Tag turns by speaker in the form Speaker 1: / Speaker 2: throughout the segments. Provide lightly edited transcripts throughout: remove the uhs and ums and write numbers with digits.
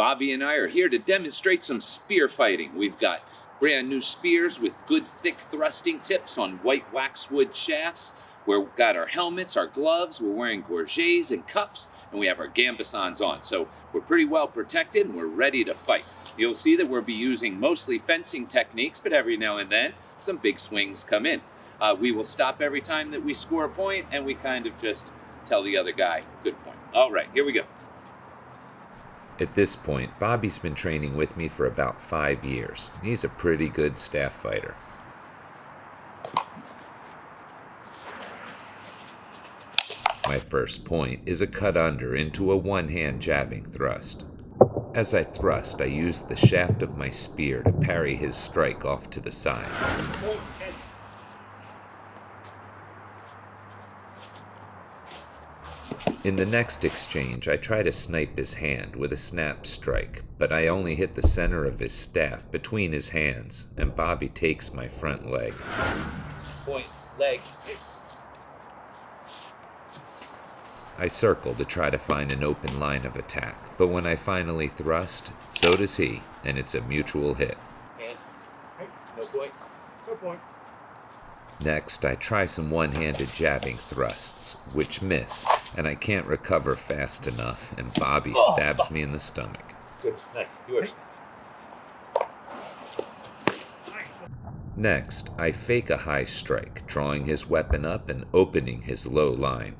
Speaker 1: Bobby and I are here to demonstrate some spear fighting. We've got brand new spears with good thick thrusting tips on white waxwood shafts. We've got our helmets, our gloves, we're wearing gorgets and cups, and we have our gambesons on. So we're pretty well protected and we're ready to fight. You'll see that we'll be using mostly fencing techniques, but every now and then some big swings come in. We will stop every time that we score a point, and we kind of just tell the other guy, good point. All right, here we go.
Speaker 2: At this point, Bobby's been training with me for about 5 years. He's a pretty good staff fighter. My first point is a cut under into a one-hand jabbing thrust. As I thrust, I use the shaft of my spear to parry his strike off to the side. In the next exchange, I try to snipe his hand with a snap strike, but I only hit the center of his staff between his hands, and Bobby takes my front leg.
Speaker 1: Point, leg.
Speaker 2: I circle to try to find an open line of attack, but when I finally thrust, so does he, and it's a mutual hit.
Speaker 1: And, no point. No point.
Speaker 2: Next, I try some one-handed jabbing thrusts, which miss, and I can't recover fast enough, and Bobby stabs me in the stomach.
Speaker 1: Good. Nice. Yours.
Speaker 2: Next, I fake a high strike, drawing his weapon up and opening his low line.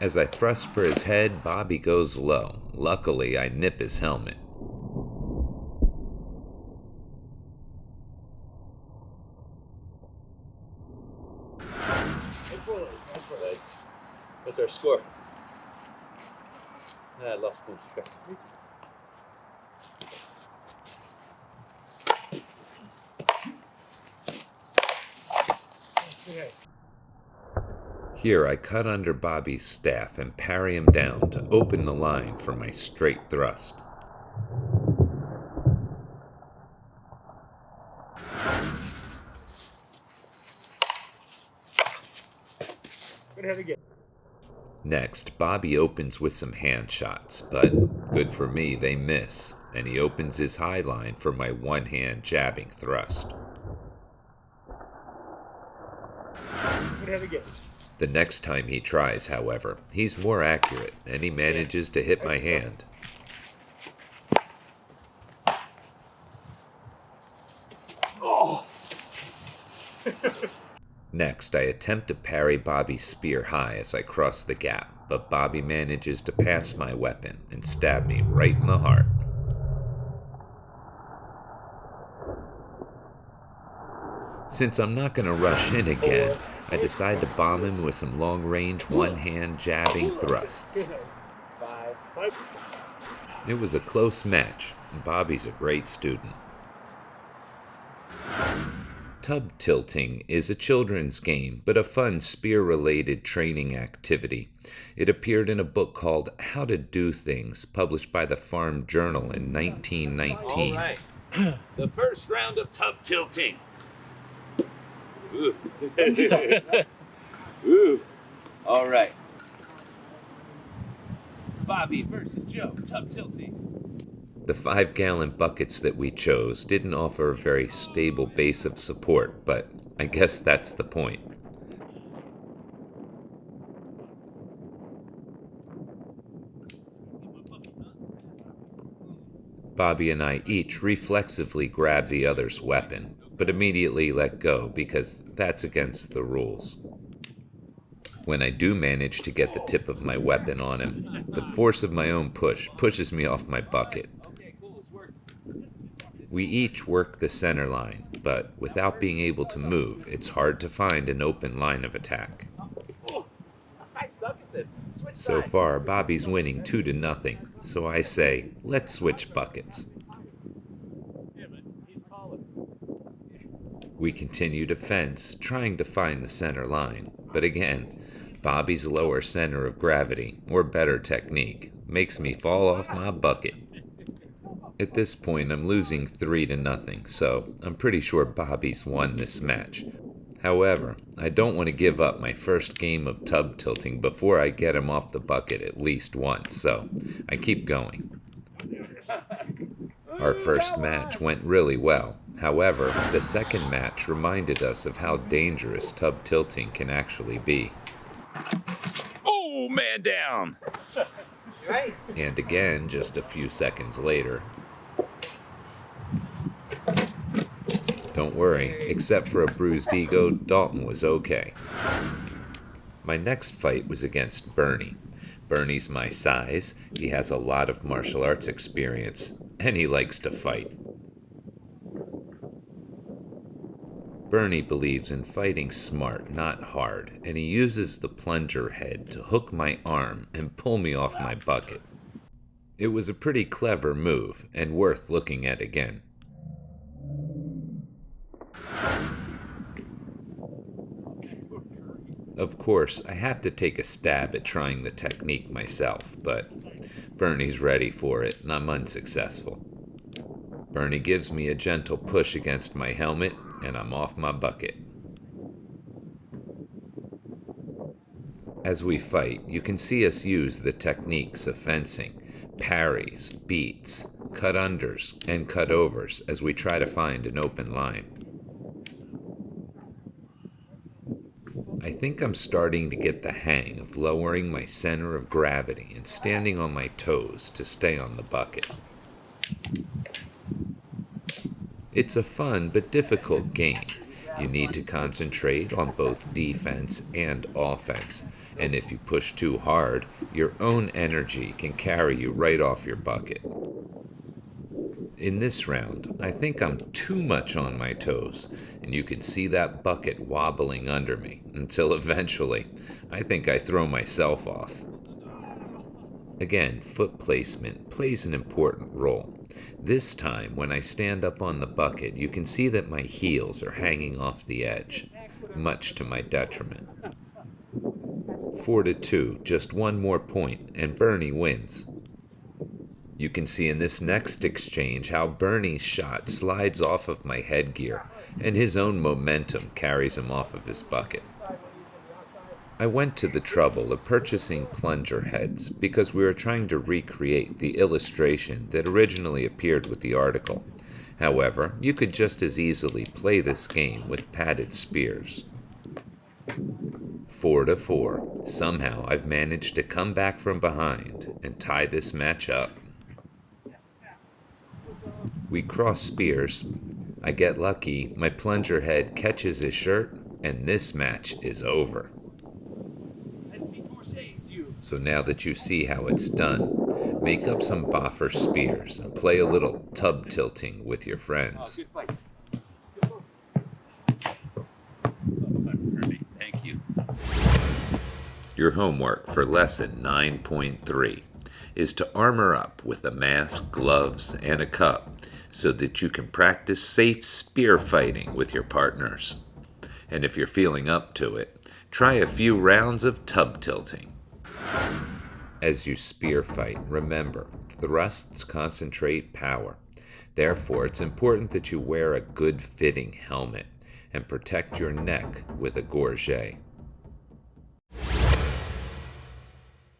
Speaker 2: As I thrust for his head, Bobby goes low. Luckily, I nip his helmet.
Speaker 1: What's our score? I lost one track.
Speaker 2: Here I cut under Bobby's staff and parry him down to open the line for my straight thrust. Next, Bobby opens with some hand shots, but good for me, they miss, and he opens his high line for my one-hand jabbing thrust. The next time he tries, however, he's more accurate, and he manages to hit my hand. Next, I attempt to parry Bobby's spear high as I cross the gap, but Bobby manages to pass my weapon and stab me right in the heart. Since I'm not going to rush in again, I decide to bomb him with some long-range one-hand jabbing thrusts. It was a close match, and Bobby's a great student. Tub tilting is a children's game, but a fun spear-related training activity. It appeared in a book called How to Do Things, published by the Farm Journal in 1919.
Speaker 1: All right. The first round of tub tilting. Ooh. Ooh. All right. Bobby versus Joe, tub tilting.
Speaker 2: The 5-gallon buckets that we chose didn't offer a very stable base of support, but I guess that's the point. Bobby and I each reflexively grab the other's weapon, but immediately let go because that's against the rules. When I do manage to get the tip of my weapon on him, the force of my own push pushes me off my bucket. We each work the center line, but without being able to move, it's hard to find an open line of attack. So far, Bobby's winning 2-0, so I say, let's switch buckets. We continue to fence, trying to find the center line, but again, Bobby's lower center of gravity, or better technique, makes me fall off my bucket. At this point, I'm losing 3-0, so I'm pretty sure Bobby's won this match. However, I don't want to give up my first game of tub tilting before I get him off the bucket at least once, so I keep going. Our first match went really well. However, the second match reminded us of how dangerous tub tilting can actually be.
Speaker 1: Oh, man down!
Speaker 3: Right.
Speaker 2: And again, just a few seconds later. Don't worry, except for a bruised ego, Dalton was okay. My next fight was against Bernie. Bernie's my size, he has a lot of martial arts experience, and he likes to fight. Bernie believes in fighting smart, not hard, and he uses the plunger head to hook my arm and pull me off my bucket. It was a pretty clever move, and worth looking at again. Of course, I have to take a stab at trying the technique myself, but Bernie's ready for it, and I'm unsuccessful. Bernie gives me a gentle push against my helmet, and I'm off my bucket. As we fight, you can see us use the techniques of fencing, parries, beats, cut unders, and cut overs as we try to find an open line. I think I'm starting to get the hang of lowering my center of gravity and standing on my toes to stay on the bucket. It's a fun but difficult game. You need to concentrate on both defense and offense, and if you push too hard, your own energy can carry you right off your bucket. In this round, I think I'm too much on my toes, and you can see that bucket wobbling under me, until eventually, I think I throw myself off. Again, foot placement plays an important role. This time, when I stand up on the bucket, you can see that my heels are hanging off the edge, much to my detriment. 4-2, just one more point, and Bernie wins. You can see in this next exchange how Bernie's shot slides off of my headgear, and his own momentum carries him off of his bucket. I went to the trouble of purchasing plunger heads because we were trying to recreate the illustration that originally appeared with the article. However, you could just as easily play this game with padded spears. 4-4. Somehow I've managed to come back from behind and tie this match up. We cross spears. I get lucky, my plunger head catches his shirt, and this match is over. So now that you see how it's done, make up some boffer spears and play a little tub tilting with your friends.
Speaker 1: Thank you.
Speaker 2: Your homework for lesson 9.3 is to armor up with a mask, gloves, and a cup so that you can practice safe spear fighting with your partners. And if you're feeling up to it, try a few rounds of tub tilting. As you spear fight, remember, thrusts concentrate power. Therefore, it's important that you wear a good-fitting helmet and protect your neck with a gorget.